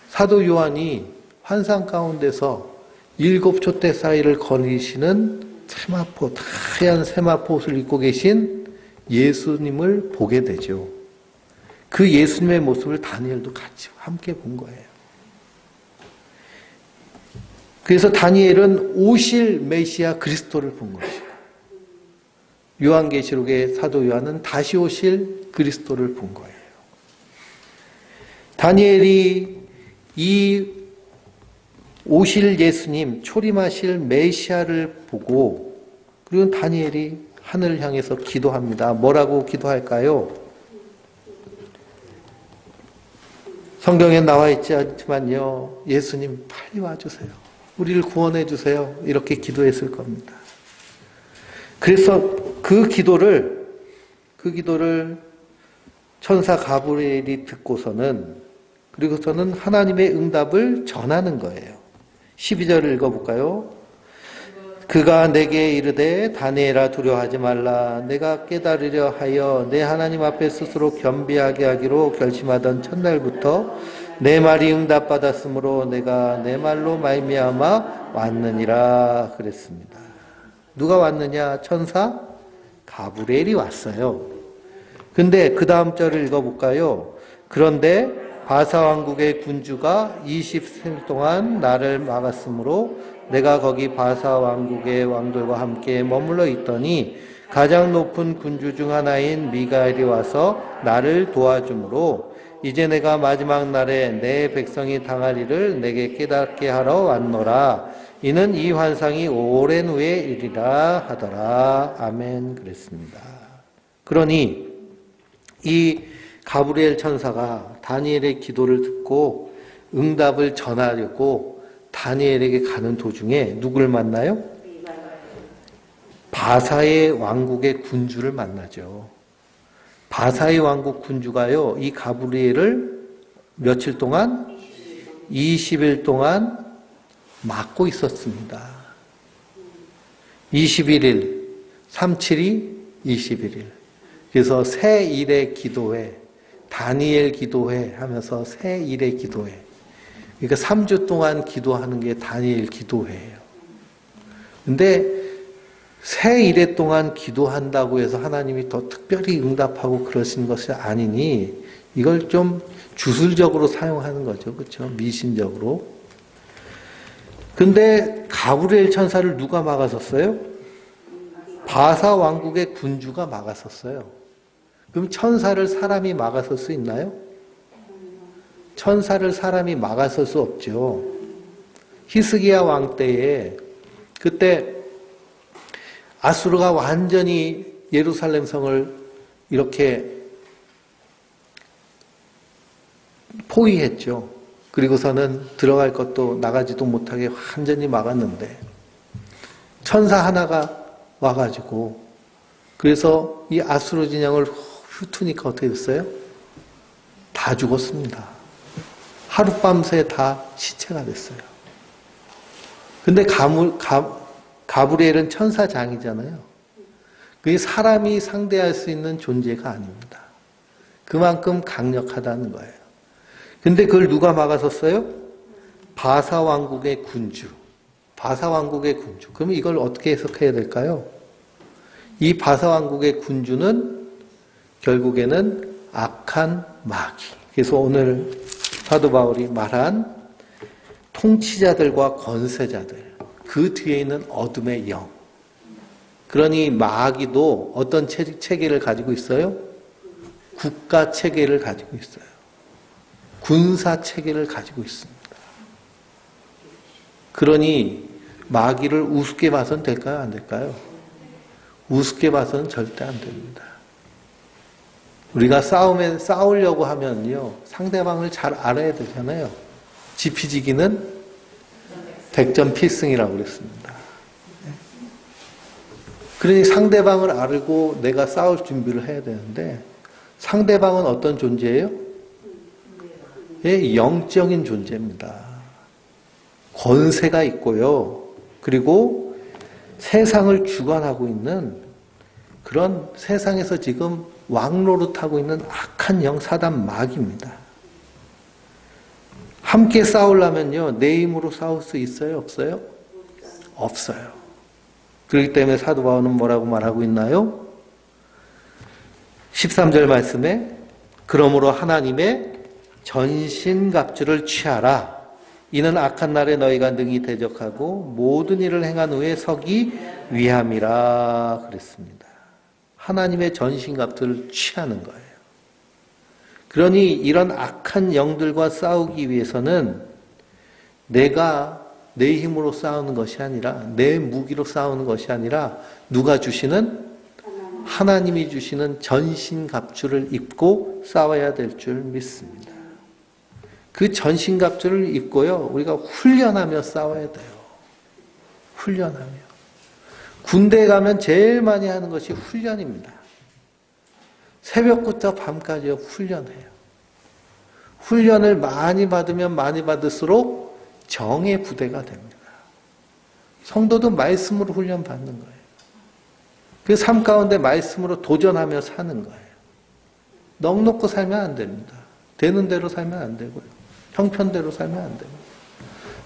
A: 사도 요한이 환상 가운데서 7촛대 사이를 거니시는 세마포, 하얀 세마포옷을 입고 계신 예수님을 보게 되죠. 그 예수님의 모습을 다니엘도 같이 함께 본 거예요. 그래서 다니엘은 오실 메시아 그리스도를 본 것이고 요한계시록의 사도 요한은 다시 오실 그리스도를 본 거예요. 다니엘이 이 오실 예수님, 초림하실 메시아를 보고 그리고 다니엘이 하늘을 향해서 기도합니다. 뭐라고 기도할까요? 성경에 나와 있지 않지만요. 예수님 빨리 와주세요. 우리를 구원해 주세요. 이렇게 기도했을 겁니다. 그래서 그 기도를 천사 가브리엘이 듣고서는 그리고서는 하나님의 응답을 전하는 거예요. 12절을 읽어볼까요? 그가 내게 이르되 다니엘아 두려워하지 말라. 내가 깨달으려 하여 내 하나님 앞에 스스로 겸비하게 하기로 결심하던 첫날부터 내 말이 응답받았으므로 내가 내 말로 말미암아 왔느니라 그랬습니다. 누가 왔느냐? 천사 가브리엘이 왔어요. 근데 그 다음 절을 읽어볼까요? 그런데 바사 왕국의 군주가 20일 동안 나를 막았으므로 내가 거기 바사 왕국의 왕들과 함께 머물러 있더니 가장 높은 군주 중 하나인 미가엘이 와서 나를 도와주므로 이제 내가 마지막 날에 내 백성이 당할 일을 내게 깨닫게 하러 왔노라. 이는 이 환상이 오랜 후에 일이라 하더라. 아멘. 그랬습니다. 그러니 이 가브리엘 천사가 다니엘의 기도를 듣고 응답을 전하려고 다니엘에게 가는 도중에 누구를 만나요? 바사의 왕국의 군주를 만나죠. 바사의 왕국 군주가요, 이 가브리엘을 며칠 동안? 20일 동안 막고 있었습니다. 21일, 37이 21일. 그래서 새 일의 기도회, 다니엘 기도회 하면서 새 일의 기도회. 그러니까 3주 동안 기도하는 게 다니엘 기도회예요. 근데 새 일의 동안 기도한다고 해서 하나님이 더 특별히 응답하고 그러신 것이 아니니 이걸 좀 주술적으로 사용하는 거죠. 그렇죠? 미신적으로. 근데 가브리엘 천사를 누가 막았었어요? 바사 왕국의 군주가 막았었어요. 그럼 천사를 사람이 막아설 수 있나요? 천사를 사람이 막아설 수 없죠. 히스기야 왕 때에 그때 아수르가 완전히 예루살렘 성을 이렇게 포위했죠. 그리고서는 들어갈 것도 나가지도 못하게 완전히 막았는데 천사 하나가 와가지고 그래서 이 아수르 진영을 훑으니까 어떻게 됐어요? 다 죽었습니다. 하룻밤새 다 시체가 됐어요. 근데 가브리엘은 천사장이잖아요. 그게 사람이 상대할 수 있는 존재가 아닙니다. 그만큼 강력하다는 거예요. 근데 그걸 누가 막아섰어요? 바사 왕국의 군주. 바사 왕국의 군주. 그럼 이걸 어떻게 해석해야 될까요? 이 바사 왕국의 군주는 결국에는 악한 마귀. 그래서 오늘 사도 바울이 말한 통치자들과 권세자들, 그 뒤에 있는 어둠의 영. 그러니 마귀도 어떤 체계를 가지고 있어요? 국가 체계를 가지고 있어요. 군사 체계를 가지고 있습니다. 그러니 마귀를 우습게 봐서는 될까요? 안 될까요? 우습게 봐서는 절대 안 됩니다. 우리가 싸우려고 하면요, 상대방을 잘 알아야 되잖아요. 지피지기는 백전필승이라고 그랬습니다. 그러니 상대방을 알고 내가 싸울 준비를 해야 되는데 상대방은 어떤 존재예요? 예, 영적인 존재입니다. 권세가 있고요. 그리고 세상을 주관하고 있는 그런 세상에서 지금 왕노릇하고 있는 악한 영 사단 마귀입니다. 함께 싸우려면요, 내 힘으로 싸울 수 있어요? 없어요? 없어요. 그렇기 때문에 사도 바울은 뭐라고 말하고 있나요? 13절 말씀에 그러므로 하나님의 전신갑주를 취하라. 이는 악한 날에 너희가 능히 대적하고 모든 일을 행한 후에 서기 위함이라 그랬습니다. 하나님의 전신갑주를 취하는 거예요. 그러니 이런 악한 영들과 싸우기 위해서는 내가 내 힘으로 싸우는 것이 아니라 내 무기로 싸우는 것이 아니라 누가 주시는? 하나님이 주시는 전신갑주를 입고 싸워야 될 줄 믿습니다. 그 전신갑주를 입고요, 우리가 훈련하며 싸워야 돼요. 훈련하며. 군대에 가면 제일 많이 하는 것이 훈련입니다. 새벽부터 밤까지 훈련해요. 훈련을 많이 받으면 많이 받을수록 정의 부대가 됩니다. 성도도 말씀으로 훈련받는 거예요. 그 삶 가운데 말씀으로 도전하며 사는 거예요. 넉넉고 살면 안 됩니다. 되는 대로 살면 안 되고요. 형편대로 살면 안 됩니다.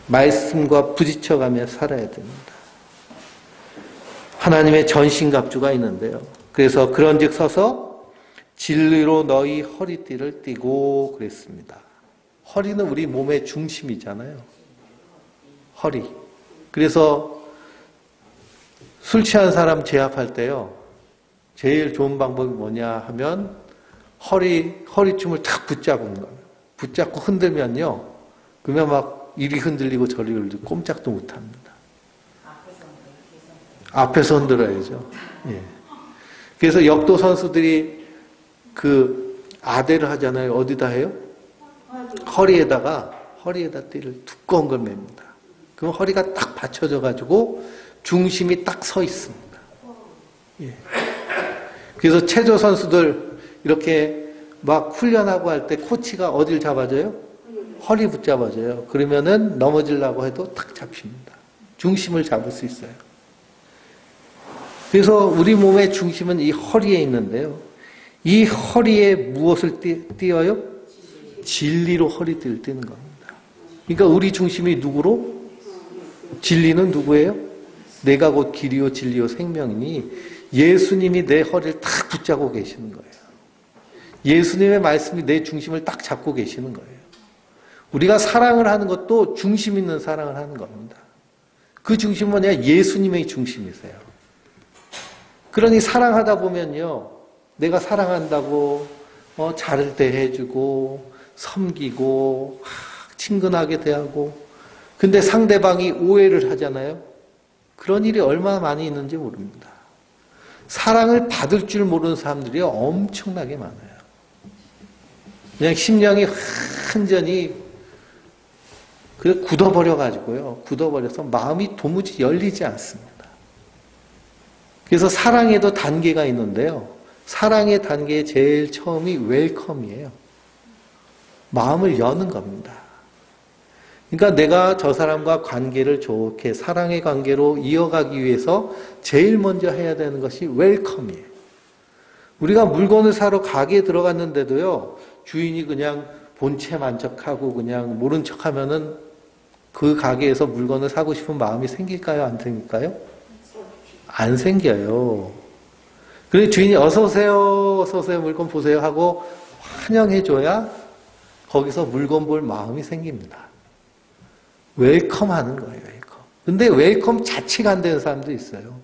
A: 말씀과 부딪혀가며 살아야 됩니다. 하나님의 전신갑주가 있는데요. 그래서 그런즉 서서 진리로 너희 허리띠를 띠고 그랬습니다. 허리는 우리 몸의 중심이잖아요. 허리. 그래서 술 취한 사람 제압할 때요, 제일 좋은 방법이 뭐냐 하면 허리춤을 탁 붙잡는 거예요. 붙잡고 흔들면요, 그러면 막 이리 흔들리고 저리 흔들리고 꼼짝도 못합니다. 앞에서 흔들어야죠. 예. 그래서 역도 선수들이 그 아대를 하잖아요. 어디다 해요? 허리에다 띠를 두꺼운 걸 맵니다. 그럼 허리가 딱 받쳐져 가지고 중심이 딱 서 있습니다. 예. 그래서 체조 선수들 이렇게 막 훈련하고 할 때 코치가 어딜 잡아줘요? 허리 붙잡아줘요. 그러면은 넘어지려고 해도 탁 잡힙니다. 중심을 잡을 수 있어요. 그래서 우리 몸의 중심은 이 허리에 있는데요. 이 허리에 무엇을 띄어요? 진리로 허리띠를 띄는 겁니다. 그러니까 우리 중심이 누구로? 진리는 누구예요? 내가 곧 길이요 진리요 생명이니 예수님이 내 허리를 탁 붙잡고 계시는 거예요. 예수님의 말씀이 내 중심을 딱 잡고 계시는 거예요. 우리가 사랑을 하는 것도 중심 있는 사랑을 하는 겁니다. 그 중심은 뭐냐? 예수님의 중심이세요. 그러니 사랑하다 보면요, 내가 사랑한다고 잘을 대해주고 섬기고 친근하게 대하고, 근데 상대방이 오해를 하잖아요. 그런 일이 얼마나 많이 있는지 모릅니다. 사랑을 받을 줄 모르는 사람들이 엄청나게 많아요. 그냥 심령이 완전히 그래서 굳어버려가지고요. 굳어버려서 마음이 도무지 열리지 않습니다. 그래서 사랑에도 단계가 있는데요. 사랑의 단계의 제일 처음이 웰컴이에요. 마음을 여는 겁니다. 그러니까 내가 저 사람과 관계를 좋게 사랑의 관계로 이어가기 위해서 제일 먼저 해야 되는 것이 웰컴이에요. 우리가 물건을 사러 가게에 들어갔는데도요. 주인이 그냥 본체 만족하고 그냥 모른 척하면은 그 가게에서 물건을 사고 싶은 마음이 생길까요? 안 생길까요? 안 생겨요. 그래서 주인이 어서 오세요, 어서 오세요, 물건 보세요 하고 환영해줘야 거기서 물건 볼 마음이 생깁니다. 웰컴 하는 거예요, 웰컴. 근데 웰컴 자체가 안 되는 사람도 있어요.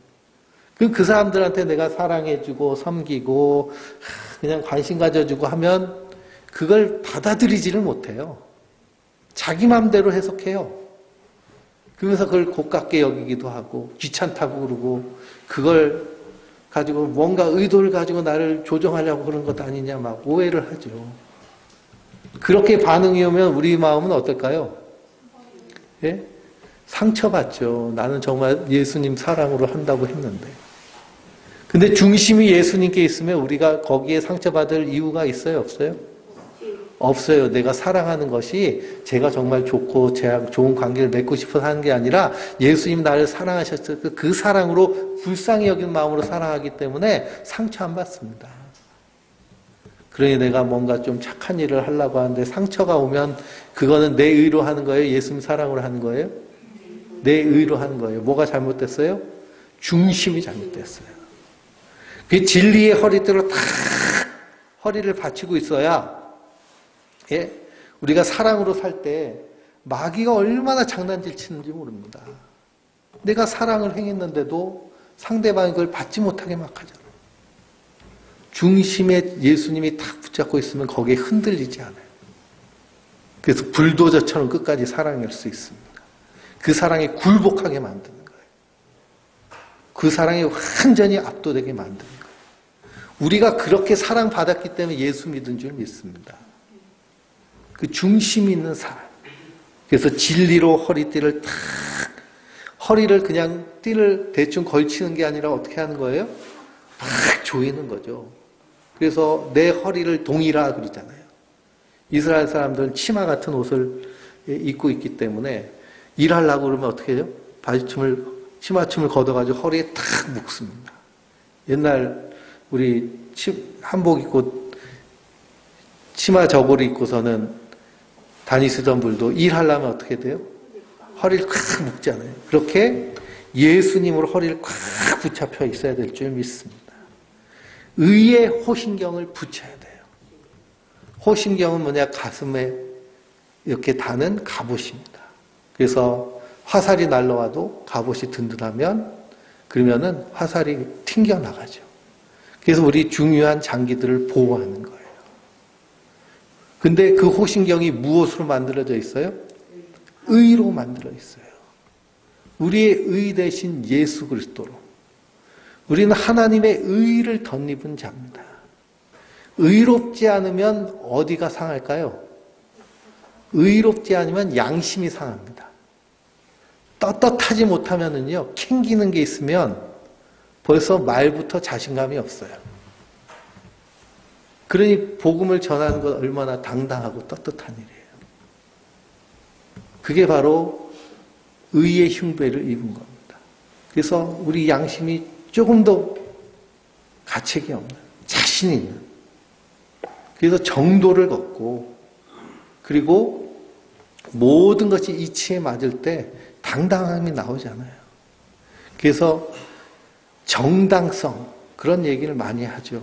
A: 그 사람들한테 내가 사랑해주고 섬기고 그냥 관심 가져주고 하면 그걸 받아들이지를 못해요. 자기 마음대로 해석해요. 그러면서 그걸 고깝게 여기기도 하고 귀찮다고 그러고 그걸 가지고 뭔가 의도를 가지고 나를 조정하려고 그런 것 아니냐 막 오해를 하죠. 그렇게 반응이 오면 우리 마음은 어떨까요? 예? 상처받죠. 나는 정말 예수님 사랑으로 한다고 했는데. 근데 중심이 예수님께 있으면 우리가 거기에 상처받을 이유가 있어요? 없어요? 없어요. 내가 사랑하는 것이 제가 정말 좋고 제가 좋은 관계를 맺고 싶어서 하는 게 아니라 예수님 나를 사랑하셨을 그 사랑으로 불쌍히 여긴 마음으로 사랑하기 때문에 상처 안 받습니다. 그러니 내가 뭔가 좀 착한 일을 하려고 하는데 상처가 오면 그거는 내 의로 하는 거예요? 예수님 사랑으로 하는 거예요? 내 의로 하는 거예요. 뭐가 잘못됐어요? 중심이 잘못됐어요. 그 진리의 허리띠로 탁 허리를 받치고 있어야 예? 우리가 사랑으로 살 때 마귀가 얼마나 장난질 치는지 모릅니다. 내가 사랑을 행했는데도 상대방이 그걸 받지 못하게 막 하잖아요. 중심에 예수님이 탁 붙잡고 있으면 거기에 흔들리지 않아요. 그래서 불도저처럼 끝까지 사랑할 수 있습니다. 그 사랑에 굴복하게 만드는 거예요. 그 사랑에 완전히 압도되게 만드는 거예요. 우리가 그렇게 사랑받았기 때문에 예수 믿은 줄 믿습니다. 그 중심 있는 사랑. 그래서 진리로 허리띠를 탁, 허리를 그냥 띠를 대충 걸치는 게 아니라 어떻게 하는 거예요? 막 조이는 거죠. 그래서 내 허리를 동이라 그러잖아요. 이스라엘 사람들은 치마 같은 옷을 입고 있기 때문에 일하려고 그러면 어떻게 해요? 치마춤을 걷어가지고 허리에 탁 묶습니다. 옛날 우리 한복 입고 치마 저고리 입고서는 다니시던 분도 일하려면 어떻게 돼요? 허리를 꽉 묶잖아요. 그렇게 예수님으로 허리를 꽉 붙잡혀 있어야 될 줄 믿습니다. 의의 호신경을 붙여야 돼요. 호신경은 뭐냐? 가슴에 이렇게 다는 갑옷입니다. 그래서 화살이 날라와도 갑옷이 든든하면 그러면은 화살이 튕겨나가죠. 그래서 우리 중요한 장기들을 보호하는 거예요. 근데 그 호신경이 무엇으로 만들어져 있어요? 의로 만들어 있어요. 우리의 의 대신 예수 그리스도로. 우리는 하나님의 의를 덧입은 자입니다. 의롭지 않으면 어디가 상할까요? 의롭지 않으면 양심이 상합니다. 떳떳하지 못하면은요, 캥기는 게 있으면 벌써 말부터 자신감이 없어요. 그러니 복음을 전하는 건 얼마나 당당하고 떳떳한 일이에요. 그게 바로 의의 흉배를 입은 겁니다. 그래서 우리 양심이 조금 더 가책이 없는, 자신 있는, 그래서 정도를 걷고, 그리고 모든 것이 이치에 맞을 때 당당함이 나오잖아요. 그래서 정당성, 그런 얘기를 많이 하죠.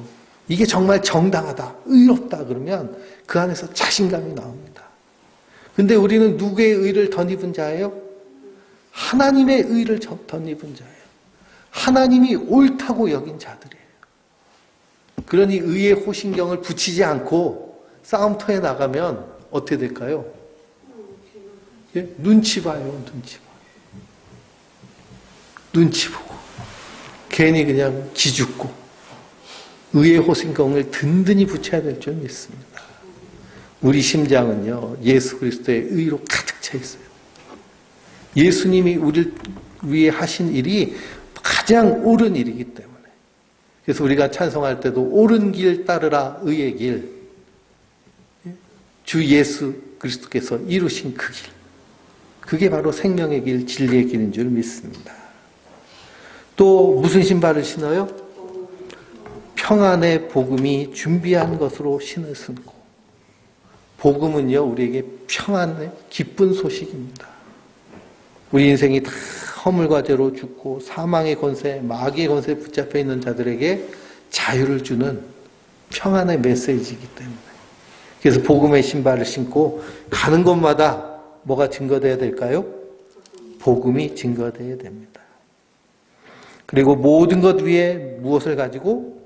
A: 이게 정말 정당하다, 의롭다 그러면 그 안에서 자신감이 나옵니다. 근데 우리는 누구의 의를 덧입은 자예요? 하나님의 의를 덧입은 자예요. 하나님이 옳다고 여긴 자들이에요. 그러니 의의 호신경을 붙이지 않고 싸움터에 나가면 어떻게 될까요? 예? 눈치 봐요, 눈치 봐. 눈치 보고. 괜히 그냥 기죽고. 의의 호신경을 든든히 붙여야 될 줄 믿습니다. 우리 심장은요, 예수 그리스도의 의로 가득 차 있어요. 예수님이 우리를 위해 하신 일이 가장 옳은 일이기 때문에. 그래서 우리가 찬송할 때도 옳은 길 따르라 의의 길. 주 예수 그리스도께서 이루신 그 길. 그게 바로 생명의 길, 진리의 길인 줄 믿습니다. 또 무슨 신발을 신어요? 평안의 복음이 준비한 것으로 신을 신고. 복음은요, 우리에게 평안의 기쁜 소식입니다. 우리 인생이 다 허물과 죄로 죽고 사망의 권세, 마귀의 권세에 붙잡혀 있는 자들에게 자유를 주는 평안의 메시지이기 때문에. 그래서 복음의 신발을 신고 가는 곳마다 뭐가 증거되어야 될까요? 복음이 증거되어야 됩니다. 그리고 모든 것 위에 무엇을 가지고?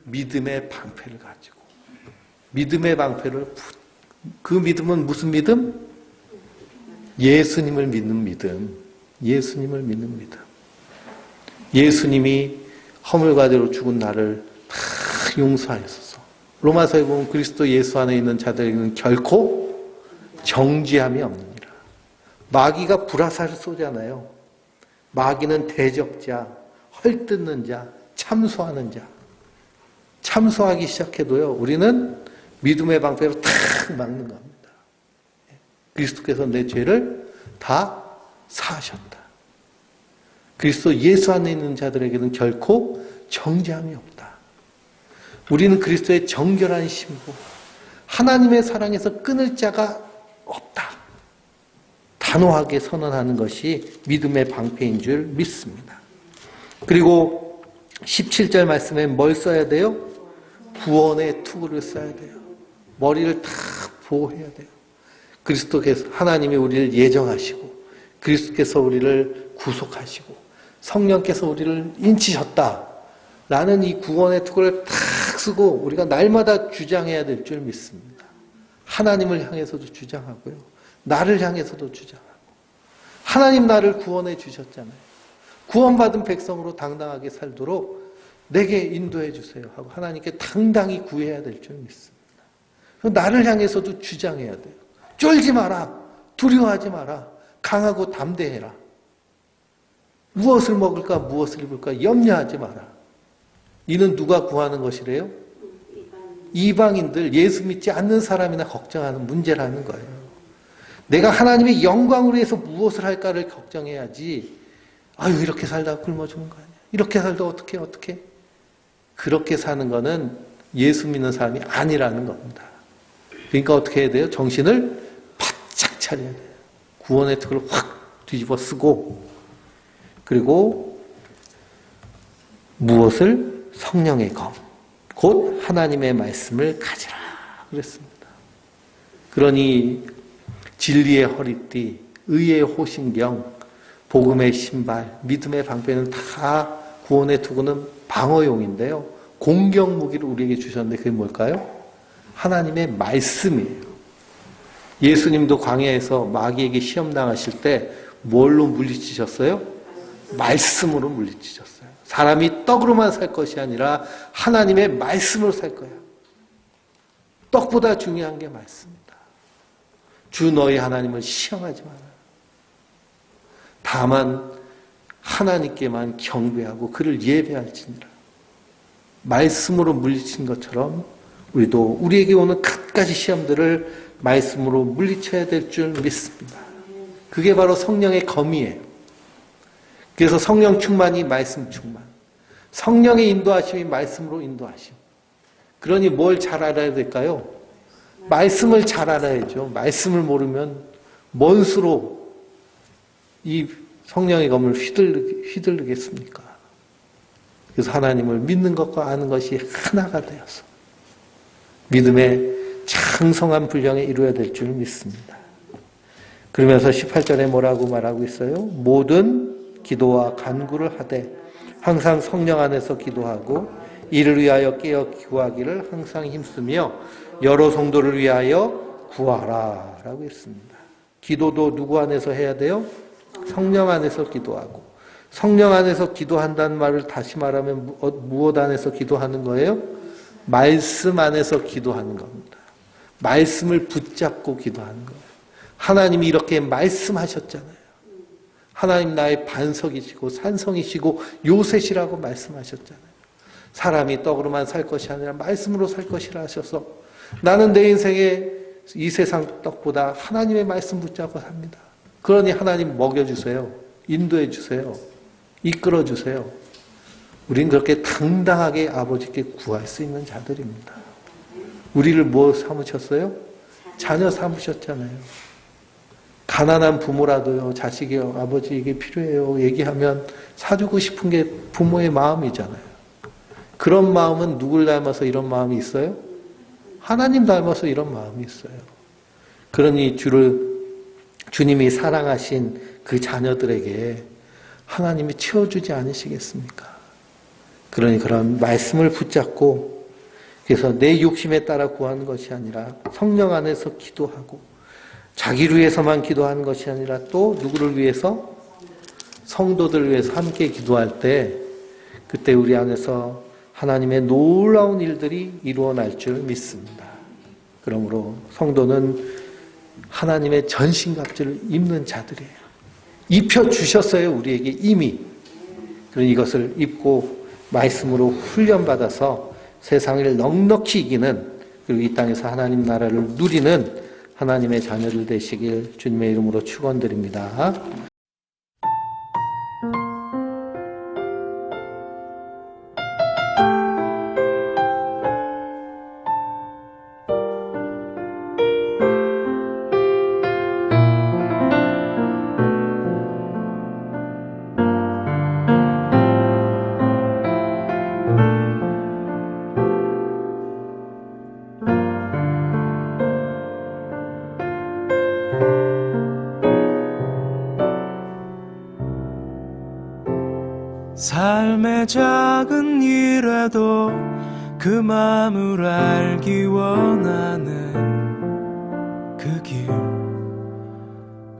A: 믿음의 방패를 가지고. 믿음의 방패를, 그 믿음은 무슨 믿음? 예수님을 믿는 믿음. 예수님을 믿는 믿음. 예수님이 허물과 죄로 죽은 나를 다 용서하였소서. 로마서에 보면 그리스도 예수 안에 있는 자들에게는 결코 정죄함이 없느니라. 마귀가 불화살을 쏘잖아요. 마귀는 대적자, 헐뜯는 자, 참소하는 자. 참소하기 시작해도요, 우리는 믿음의 방패로 탁 막는 겁니다. 그리스도께서 내 죄를 다 사하셨다. 그리스도 예수 안에 있는 자들에게는 결코 정죄함이 없다. 우리는 그리스도의 정결한 신부, 하나님의 사랑에서 끊을 자가 없다. 단호하게 선언하는 것이 믿음의 방패인 줄 믿습니다. 그리고 17절 말씀에 뭘 써야 돼요? 구원의 투구를 써야 돼요. 머리를 다 보호해야 돼요. 그리스도께서, 하나님이 우리를 예정하시고 그리스도께서 우리를 구속하시고 성령께서 우리를 인치셨다라는 이 구원의 투구를 탁 쓰고 우리가 날마다 주장해야 될 줄 믿습니다. 하나님을 향해서도 주장하고요. 나를 향해서도 주장하고. 하나님 나를 구원해 주셨잖아요. 구원받은 백성으로 당당하게 살도록 내게 인도해 주세요 하고 하나님께 당당히 구해야 될 줄 믿습니다. 나를 향해서도 주장해야 돼요. 쫄지 마라. 두려워하지 마라. 강하고 담대해라. 무엇을 먹을까 무엇을 입을까 염려하지 마라. 이는 누가 구하는 것이래요? 이방인들, 예수 믿지 않는 사람이나 걱정하는 문제라는 거예요. 내가 하나님의 영광을 위해서 무엇을 할까를 걱정해야지. 아유, 이렇게 살다가 굶어 죽는 거 아니야. 이렇게 살다 어떻게. 그렇게 사는 거는 예수 믿는 사람이 아니라는 겁니다. 그러니까 어떻게 해야 돼요? 정신을 바짝 차려야 돼요. 구원의 특을 확 뒤집어 쓰고, 그리고 무엇을? 성령의 검, 곧 하나님의 말씀을 가지라 그랬습니다. 그러니 진리의 허리띠, 의의 호신경, 복음의 신발, 믿음의 방패는 다 구원의 투구는 방어용인데요. 공격 무기를 우리에게 주셨는데 그게 뭘까요? 하나님의 말씀이에요. 예수님도 광야에서 마귀에게 시험당하실 때 뭘로 물리치셨어요? 말씀으로 물리치셨어요. 사람이 떡으로만 살 것이 아니라 하나님의 말씀으로 살 거야. 떡보다 중요한 게 말씀이다. 주 너희 하나님을 시험하지 마라. 다만 하나님께만 경배하고 그를 예배할지니라. 말씀으로 물리친 것처럼 우리도 우리에게 오는 갖가지 시험들을 말씀으로 물리쳐야 될 줄 믿습니다. 그게 바로 성령의 검이에요. 그래서 성령 충만이 말씀 충만. 성령의 인도하심이 말씀으로 인도하심. 그러니 뭘 잘 알아야 될까요? 말씀을 잘 알아야죠. 말씀을 모르면 뭔 수로 이 성령의 검을 휘둘르겠습니까? 그래서 하나님을 믿는 것과 아는 것이 하나가 되어서 믿음의 장성한 분량에 이루어야 될 줄 믿습니다. 그러면서 18절에 뭐라고 말하고 있어요? 모든 기도와 간구를 하되 항상 성령 안에서 기도하고 이를 위하여 깨어 구하기를 항상 힘쓰며 여러 성도를 위하여 구하라 라고 했습니다. 기도도 누구 안에서 해야 돼요? 성령 안에서 기도하고. 성령 안에서 기도한다는 말을 다시 말하면 무엇 안에서 기도하는 거예요? 말씀 안에서 기도하는 겁니다. 말씀을 붙잡고 기도하는 거예요. 하나님이 이렇게 말씀하셨잖아요. 하나님 나의 반석이시고 산성이시고 요새시라고 말씀하셨잖아요. 사람이 떡으로만 살 것이 아니라 말씀으로 살 것이라 하셔서 나는 내 인생에 이 세상 떡보다 하나님의 말씀 붙잡고 삽니다. 그러니 하나님 먹여주세요. 인도해 주세요. 이끌어 주세요. 우린 그렇게 당당하게 아버지께 구할 수 있는 자들입니다. 우리를 뭐 삼으셨어요? 자녀 삼으셨잖아요. 가난한 부모라도요, 자식이 아버지 이게 필요해요 얘기하면 사주고 싶은 게 부모의 마음이잖아요. 그런 마음은 누굴 닮아서 이런 마음이 있어요? 하나님 닮아서 이런 마음이 있어요. 그러니 주님이 사랑하신 그 자녀들에게 하나님이 채워주지 않으시겠습니까? 그러니 그런 말씀을 붙잡고, 그래서 내 욕심에 따라 구하는 것이 아니라 성령 안에서 기도하고, 자기를 위해서만 기도하는 것이 아니라 또 누구를 위해서? 성도들을 위해서 함께 기도할 때 그때 우리 안에서 하나님의 놀라운 일들이 이루어날 줄 믿습니다. 그러므로 성도는 하나님의 전신갑주를 입는 자들이에요. 입혀주셨어요. 우리에게 이미. 그러니 이것을 입고 말씀으로 훈련받아서 세상을 넉넉히 이기는, 그리고 이 땅에서 하나님 나라를 누리는 하나님의 자녀들 되시길 주님의 이름으로 축원드립니다.
B: 삶의 작은 일에도 그 마음을 알기 원하는 그 길,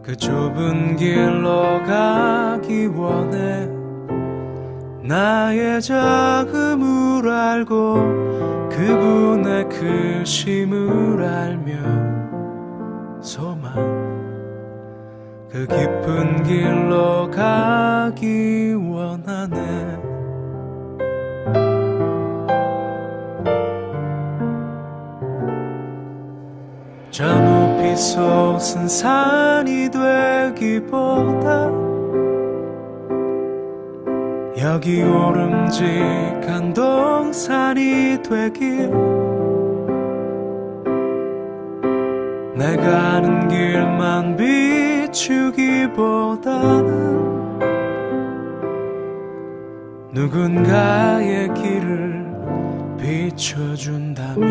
B: 그 좁은 길로 가기 원해. 나의 작음을 알고 그분의 크심을 알며 소망, 그 깊은 길로 가기 원하네. 저 높이 솟은 산이 되기보다 여기 오름직한 동산이 되길, 내가 아는 길만 비추기보다는 누군가의 길을 비춰준다면,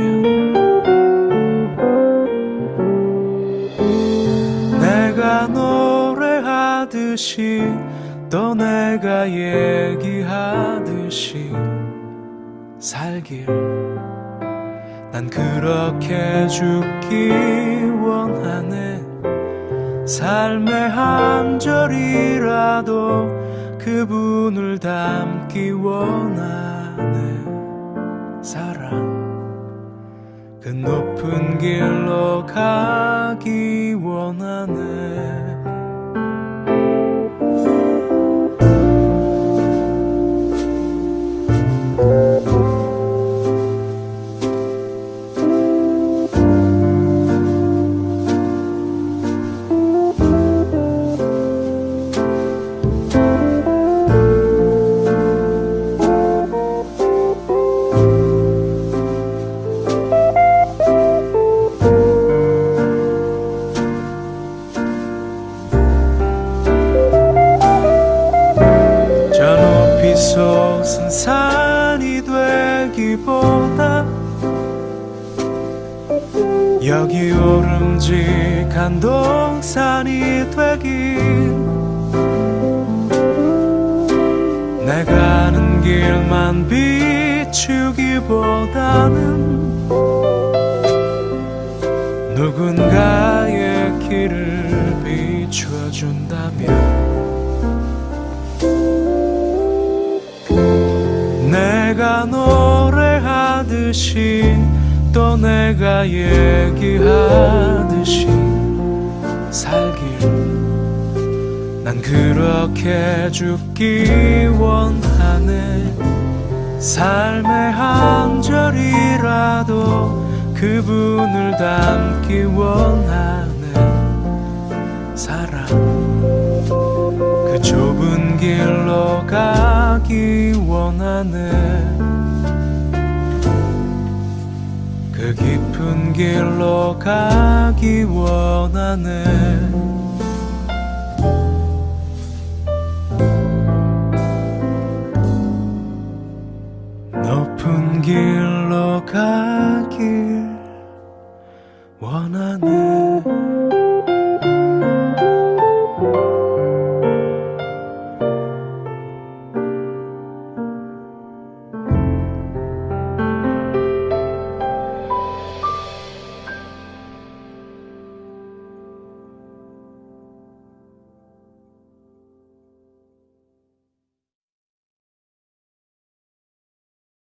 B: 내가 노래하듯이 또 내가 얘기하듯이 살길, 난 그렇게 죽기 원하네. 삶의 한 절이라도 그분을 닮기 원하네. 사랑, 그 높은 길로 가기 원하네. 솟은 산이 되기보다 여기 오름직한 동산이 되길, 내가 아는 길만 비추기보다는 누군가의 길을 비춰준다면, 내가 노래하듯이 또 내가 얘기하듯이 살길, 난 그렇게 죽기 원하네. 삶의 한 절이라도 그분을 닮기 원하네. 사랑 그 좁은 길로 가기 원하네. 그 깊은 길로 가기 원하네. 높은 길로 가길